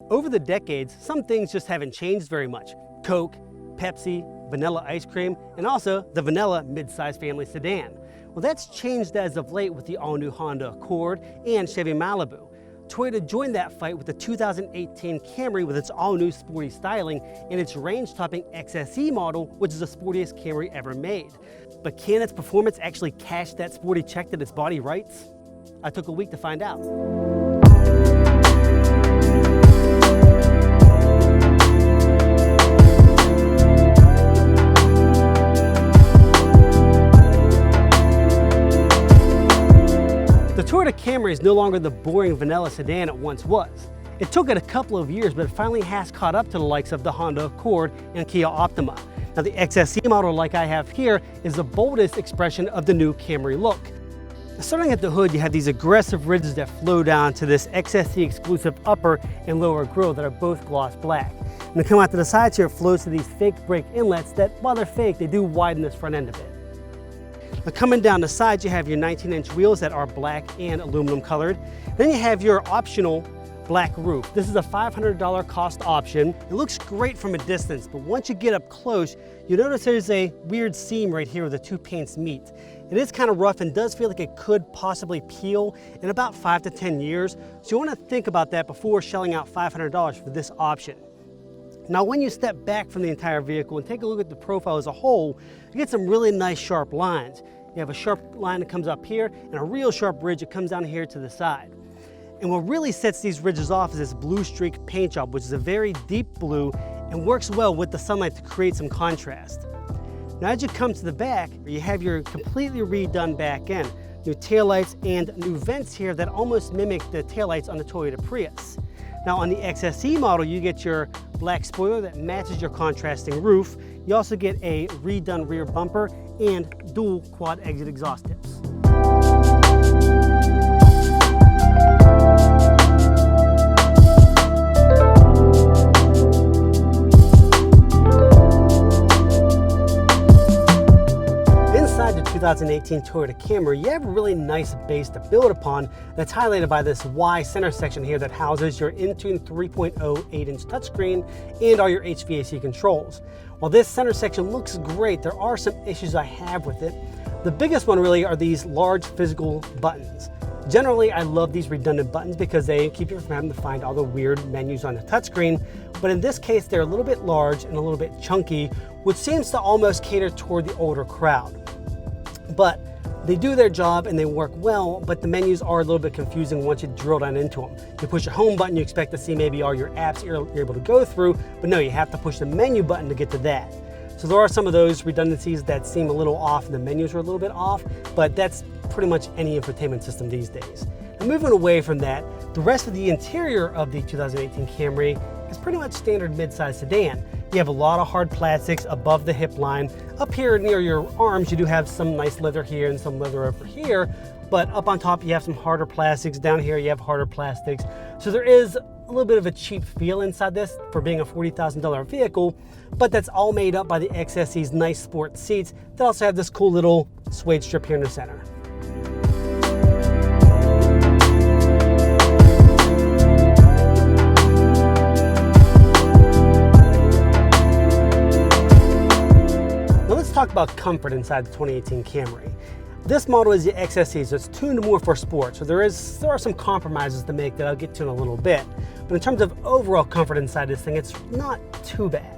Over the decades, some things just haven't changed very much. Coke, Pepsi, vanilla ice cream, and also the vanilla mid-size family sedan. Well, that's changed as of late with the all-new Honda Accord and Chevy Malibu. Toyota joined that fight with the 2018 Camry with its all-new sporty styling and its range-topping XSE model, which is the sportiest Camry ever made. But can its performance actually cash that sporty check that its body writes? I took a week to find out. The Toyota Camry is no longer the boring vanilla sedan it once was. It took it a couple of years, but it finally has caught up to the likes of the Honda Accord and Kia Optima. Now the XSE model, like I have here, is the boldest expression of the new Camry look. Starting at the hood, you have these aggressive ridges that flow down to this XSE exclusive upper and lower grille that are both gloss black. And they come out to the sides here, it flows to these fake brake inlets that, while they're fake, they do widen this front end a bit. Now coming down the sides, you have your 19-inch wheels that are black and aluminum colored. Then you have your optional black roof. This is a $500 cost option. It looks great from a distance, but once you get up close, you notice there's a weird seam right here where the two paints meet. It is kind of rough and does feel like it could possibly peel in about 5 to 10 years. So you want to think about that before shelling out $500 for this option. Now, when you step back from the entire vehicle and take a look at the profile as a whole, you get some really nice sharp lines. You have a sharp line that comes up here and a real sharp ridge that comes down here to the side. And what really sets these ridges off is this blue streak paint job, which is a very deep blue and works well with the sunlight to create some contrast. Now, as you come to the back, you have your completely redone back end, new taillights and new vents here that almost mimic the taillights on the Toyota Prius. Now on the XSE model, you get your black spoiler that matches your contrasting roof. You also get a redone rear bumper and dual quad exit exhaust tips. Inside the 2018 Toyota Camry, you have a really nice base to build upon that's highlighted by this Y center section here that houses your Intune 3.0 8-inch touchscreen and all your HVAC controls. While this center section looks great, there are some issues I have with it. The biggest one really are these large physical buttons. Generally, I love these redundant buttons because they keep you from having to find all the weird menus on the touchscreen, but in this case, they're a little bit large and a little bit chunky, which seems to almost cater toward the older crowd. But they do their job and they work well, but the menus are a little bit confusing once you drill down into them. You push your home button, you expect to see maybe all your apps you're able to go through, but no, you have to push the menu button to get to that. So there are some of those redundancies that seem a little off and the menus are a little bit off, but that's pretty much any infotainment system these days. Now moving away from that, the rest of the interior of the 2018 Camry is pretty much standard mid-size sedan. You have a lot of hard plastics above the hip line. Up here near your arms, you do have some nice leather here and some leather over here, but up on top you have some harder plastics. Down here you have harder plastics. So there is a little bit of a cheap feel inside this for being a $40,000 vehicle, but that's all made up by the XSE's nice sport seats that also have this cool little suede strip here in the center. Talk about comfort inside the 2018 Camry. This model is the XSE, so it's tuned more for sport. So there are some compromises to make that I'll get to in a little bit. But in terms of overall comfort inside this thing, it's not too bad.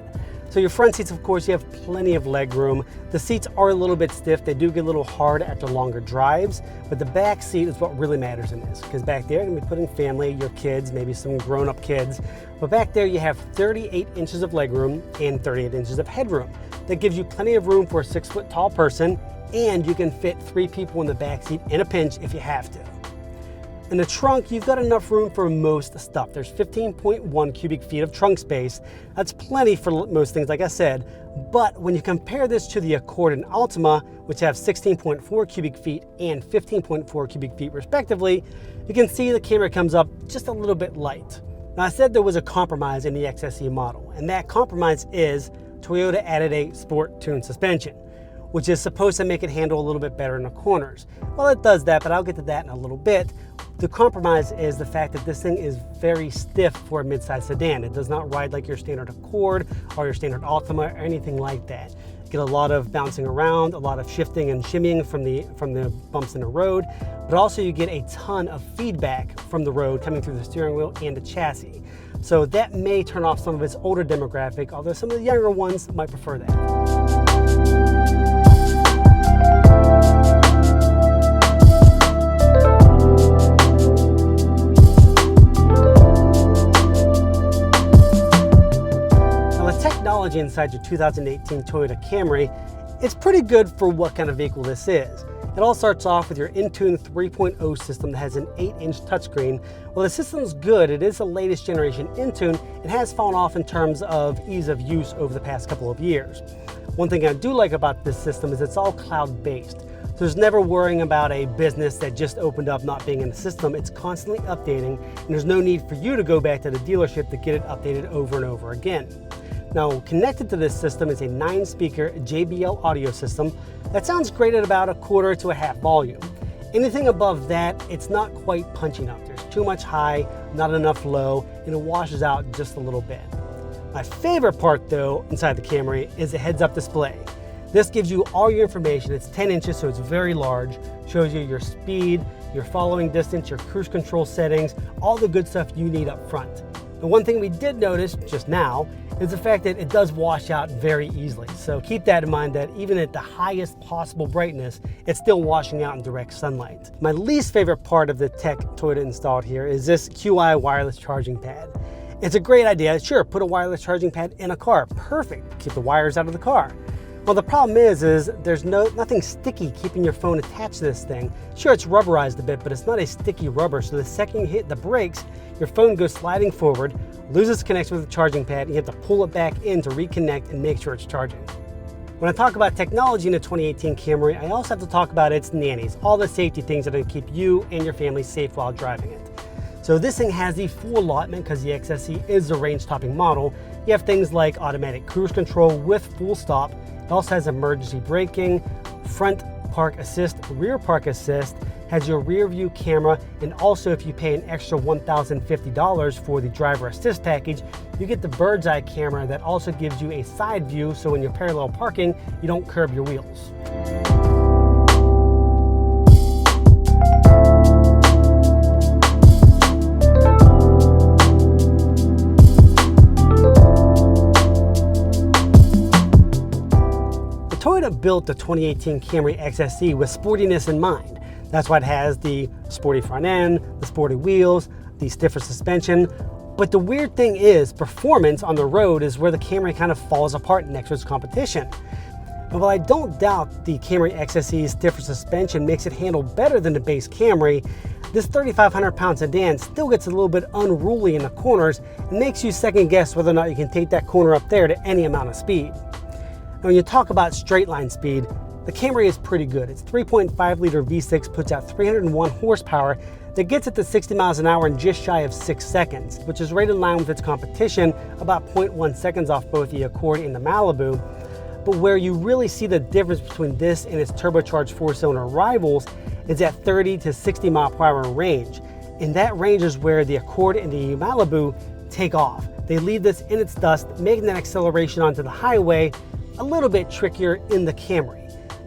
So your front seats, of course, you have plenty of leg room. The seats are a little bit stiff. They do get a little hard after longer drives, but the back seat is what really matters in this, because back there you're gonna be putting family, your kids, maybe some grown-up kids. But back there you have 38 inches of leg room and 38 inches of headroom. That gives you plenty of room for a 6-foot tall person, and you can fit 3 people in the back seat in a pinch if you have to. In the trunk, you've got enough room for most stuff. There's 15.1 cubic feet of trunk space. That's plenty for most things, like I said. But when you compare this to the Accord and Altima, which have 16.4 cubic feet and 15.4 cubic feet respectively, you can see the Camry comes up just a little bit light. Now, I said there was a compromise in the XSE model, and that compromise is Toyota added a sport tuned suspension. which is supposed to make it handle a little bit better in the corners. Well, it does that, but I'll get to that in a little bit. The compromise is the fact that this thing is very stiff for a midsize sedan. It does not ride like your standard Accord or your standard Altima or anything like that. You get a lot of bouncing around, a lot of shifting and shimmying from the bumps in the road, but also you get a ton of feedback from the road coming through the steering wheel and the chassis. So that may turn off some of its older demographic, although some of the younger ones might prefer that. Technology inside your 2018 Toyota Camry, it's pretty good for what kind of vehicle this is. It all starts off with your Intune 3.0 system that has an 8-inch touchscreen. While the system's good, it is the latest generation Intune, it has fallen off in terms of ease of use over the past couple of years. One thing I do like about this system is it's all cloud-based. So there's never worrying about a business that just opened up not being in the system. It's constantly updating, and there's no need for you to go back to the dealership to get it updated over and over again. Now, connected to this system is a 9-speaker Jbl Audio System that sounds great at about 1/4 to 1/2 volume. Anything above that, it's not quite punching up. There's too much high, not enough low, and it washes out just a little bit. My favorite part though, inside the Camry, is the heads-up display. This gives you all your information. It's 10 inches, so it's very large. Shows you your speed, your following distance, your cruise control settings, all the good stuff you need up front. The one thing we did notice just now is the fact that it does wash out very easily. So keep that in mind, that even at the highest possible brightness, it's still washing out in direct sunlight. My least favorite part of the tech Toyota installed here is this QI wireless charging pad. It's a great idea. Sure, put a wireless charging pad in a car. Perfect. Keep the wires out of the car. Well, the problem is there's nothing sticky keeping your phone attached to this thing. Sure, it's rubberized a bit, but it's not a sticky rubber, so the second you hit the brakes, your phone goes sliding forward, loses connection with the charging pad, and you have to pull it back in to reconnect and make sure it's charging. When I talk about technology in the 2018 Camry, I also have to talk about its nannies, all the safety things that are going to keep you and your family safe while driving it. So this thing has the full allotment because the XSE is the range-topping model. You have things like automatic cruise control with full stop. It also has emergency braking, front park assist, rear park assist, has your rear view camera, and also if you pay an extra $1,050 for the driver assist package, you get the bird's eye camera that also gives you a side view, so when you're parallel parking, you don't curb your wheels. Toyota built the 2018 Camry XSE with sportiness in mind. That's why it has the sporty front end, the sporty wheels, the stiffer suspension. But the weird thing is, performance on the road is where the Camry kind of falls apart next to its competition. And while I don't doubt the Camry XSE's stiffer suspension makes it handle better than the base Camry, this 3,500-pound sedan still gets a little bit unruly in the corners and makes you second guess whether or not you can take that corner up there to any amount of speed. When you talk about straight line speed, the Camry is pretty good. Its 3.5-liter V6 puts out 301 horsepower that gets it to 60 miles an hour in just shy of 6 seconds, which is right in line with its competition, about 0.1 seconds off both the Accord and the Malibu. But where you really see the difference between this and its turbocharged 4-cylinder rivals is at 30 to 60 mile per hour range. And that range is where the Accord and the Malibu take off. They leave this in its dust, making that acceleration onto the highway a little bit trickier in the Camry.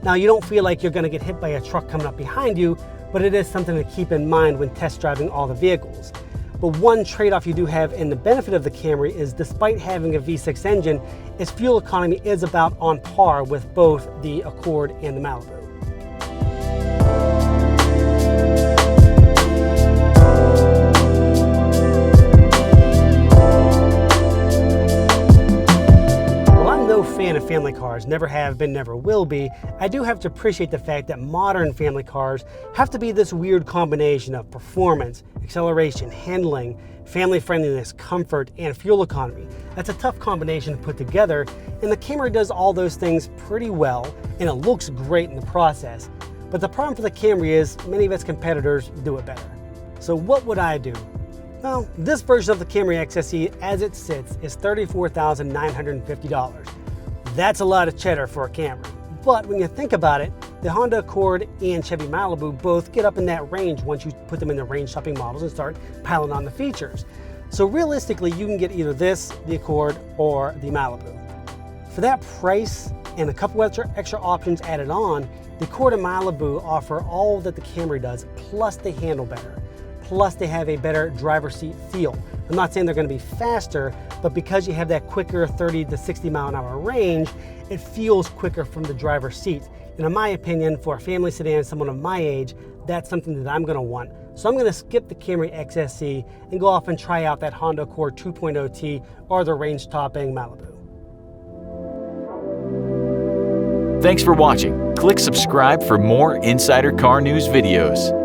Now, you don't feel like you're going to get hit by a truck coming up behind you, but it is something to keep in mind when test driving all the vehicles. But one trade-off you do have in the benefit of the Camry is, despite having a V6 engine, its fuel economy is about on par with both the Accord and the Malibu. Fan of family cars, never have been, never will be, I do have to appreciate the fact that modern family cars have to be this weird combination of performance, acceleration, handling, family friendliness, comfort, and fuel economy. That's a tough combination to put together, and the Camry does all those things pretty well, and it looks great in the process. But the problem for the Camry is many of its competitors do it better. So what would I do? Well, this version of the Camry XSE as it sits is $34,950. That's a lot of cheddar for a Camry. But when you think about it, the Honda Accord and Chevy Malibu both get up in that range once you put them in the range shopping models and start piling on the features. So realistically, you can get either this, the Accord, or the Malibu. For that price and a couple extra options added on, the Accord and Malibu offer all that the Camry does, plus they handle better. Plus they have a better driver's seat feel. I'm not saying they're going to be faster, but because you have that quicker 30 to 60 mile an hour range, it feels quicker from the driver's seat. And in my opinion, for a family sedan, someone of my age, that's something that I'm going to want. So I'm going to skip the Camry XSE and go off and try out that Honda Accord 2.0T or the range-topping Malibu. Thanks for watching. Click subscribe for more Insider Car News videos.